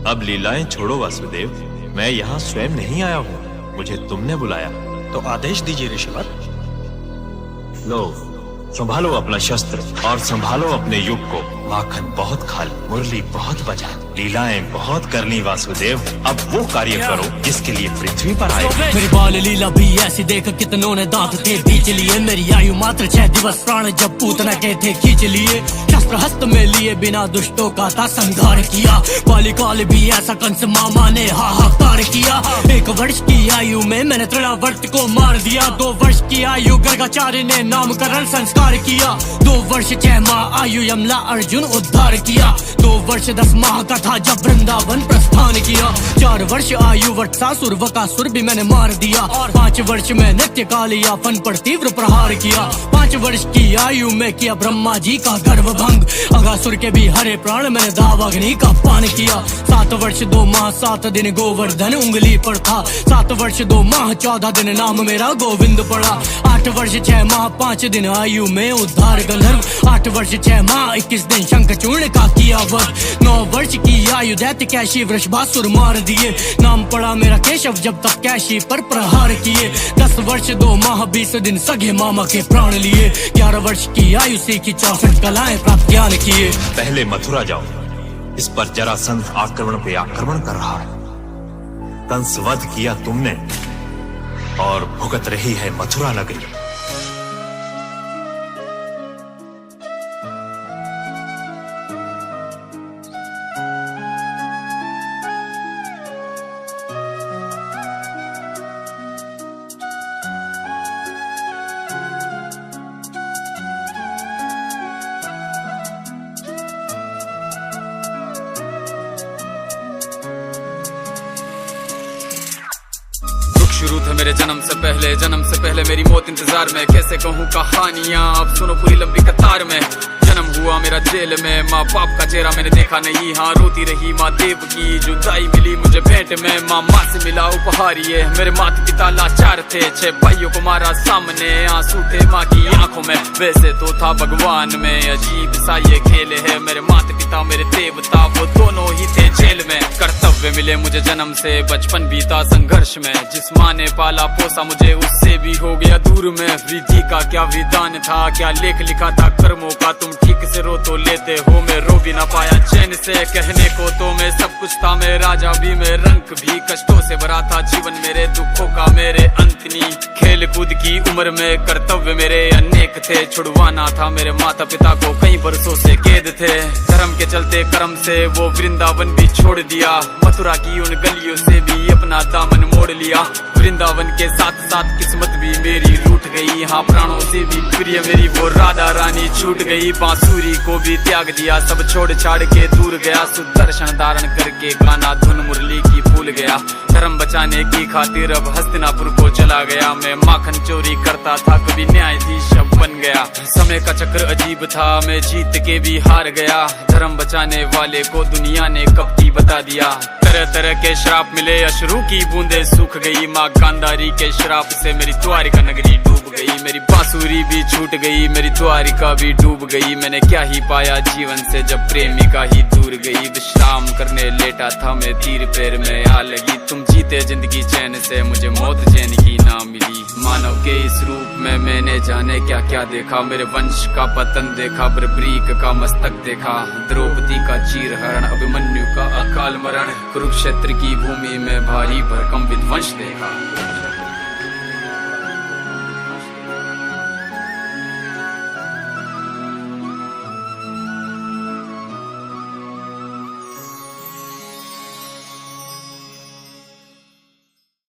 अब लीलाएं छोड़ो वासुदेव, मैं यहाँ स्वयं नहीं आया हूँ, मुझे तुमने बुलाया। तो आदेश दीजिए ऋषिवर। लो, संभालो अपना शस्त्र और संभालो अपने युग को। माखन बहुत खा ली, मुरली बहुत बजा, लीलाएं बहुत कर ली वासुदेव। अब वो कार्य करो जिसके लिए पृथ्वी पर आए। मेरी बाल लीला भी ऐसी देख कितनों ने दांत थे बीच लिए। मेरी आयु मात्र 6 दिवस, प्राण जब पूतना के थे खींच लिए। शस्त्र हस्त में लिए बिना दुष्टों का था संहार किया। बालिकाल भी ऐसा कंस मामा ने हाहाकार किया। 1 वर्ष की आयु में मैंने तृणावर्त को मार दिया। 2 वर्ष की आयु गर्गाचार्य ने नामकरण संस्कार किया। 2 वर्ष 6 माह आयु यमला अर्जुन उद्धार किया। 2 वर्ष 10 माह का था जब वृंदावन प्रस्थान किया। 4 वर्ष आयु वत्सासुर वकासुर भी मैंने मार दिया। और 5 वर्ष में नित्य कालियापन पर तीव्र प्रहार किया। 5 वर्ष की आयु में किया ब्रह्मा जी का गर्भ भंग। अगासुर के भी हरे प्राण मैंने दावाग्नि का पान किया। 7 वर्ष 2 माह 7 दिन गोवर्धन उंगली पर था। 7 वर्ष 2 माह 14 दिन नाम मेरा गोविंद पड़ा। 8 वर्ष 6 माह 5 दिन आयु में उद्धार गंधर्व। 8 वर्ष 6 माह 21 दिन शंखचूर्ण का किया वध। 9 वर्ष की आयु दैत्य कैशी वृषभासुर मार दिए। नाम पड़ा मेरा केशव जब तक कैशी पर प्रहार किए। 10 वर्ष 2 माह 20 दिन सगे मामा के प्राण लिए। 11 वर्ष की आयु सीखी 64 कलाएं प्राप्त ज्ञान किए। पहले मथुरा जाओ, इस पर जरासंध आक्रमण पे आक्रमण कर रहा है। कंस वध किया तुमने और भुगत रही है मथुरा नगरी। शुरू थे मेरे जन्म से पहले मेरी मौत इंतजार में। कैसे कहूँ कहानियाँ, अब सुनो पूरी लंबी कतार में। जन्म हुआ मेरा जेल में, माँ बाप का चेहरा मैंने देखा नहीं। हाँ रोती रही माँ देव की, जुदाई मिली मुझे भेंट में। माँ से मिला उपहार ये, मेरे माता पिता लाचार थे। 6 भाइयों को मारा सामने, आंसू थे माँ की आंखों में। वैसे तो था भगवान में, अजीब सा ये खेल है। मेरे माता पिता मेरे देवता, वो दोनों ही थे जेल में। कर्तव्य मिले मुझे जन्म से, बचपन बीता संघर्ष में। जिस माँ ने पाला पोसा मुझे, उससे भी हो गया दूर में। विधि का क्या विधान था, क्या लेख लिखा था कर्मों का। तुम ठीक से रो तो लेते हो, मैं रो भी ना पाया चैन से। कहने को तो मैं सब कुछ था, मैं राजा भी, मैं रंक भी। कष्टों से भरा था जीवन मेरे, दुखों का मेरे अंत नहीं। खेल कूद की उम्र में कर्तव्य मेरे अनेक थे। छुड़वाना था मेरे माता पिता को, कई बरसों से कैद थे। धर्म के चलते कर्म से वो वृंदावन भी छोड़ दिया। मथुरा की उन गलियों से भी अपना दामन मोड़ लिया। वृंदावन के साथ साथ किस्मत भी मेरी रूठ गई। हाँ प्राणों से भी प्रिय मेरी वो राधा रानी छूट गई। बांसुरी को भी त्याग दिया, सब छोड़ छाड़ के दूर गया। सुदर्शन धारण करके गाना धुन मुरली की भूल गया। धर्म बचाने की खातिर अब हस्तिनापुर को चला गया। मैं माखन चोरी करता था, कभी न्यायाधीश अब बन गया। समय का चक्र अजीब था, मैं जीत के भी हार गया। धर्म बचाने वाले को दुनिया ने कपटी बता दिया। तरह तरह के श्राप मिले, अश्रु की बूंदे सूख गई। माँ गांधारी के श्राप से मेरी द्वारिका नगरी डूब गई। मेरी बांसुरी भी छूट गई, मेरी द्वारिका भी डूब गई। मैंने क्या ही पाया जीवन से जब प्रेमिका ही दूर गई। विश्राम करने लेटा था मैं, तीर पैर में आ लगी। तुम जीते जिंदगी चैन से, मुझे मौत चैन की ना मिली। मानव के इस रूप में मैंने जाने क्या क्या देखा। मेरे वंश का पतन देखा, बर्बरीक का मस्तक देखा। द्रौपदी का चीर हरण, अभिमन्यु का अकाल मरण। कुरुक्षेत्र की भूमि में भारी भरकम विध्वंस देखा।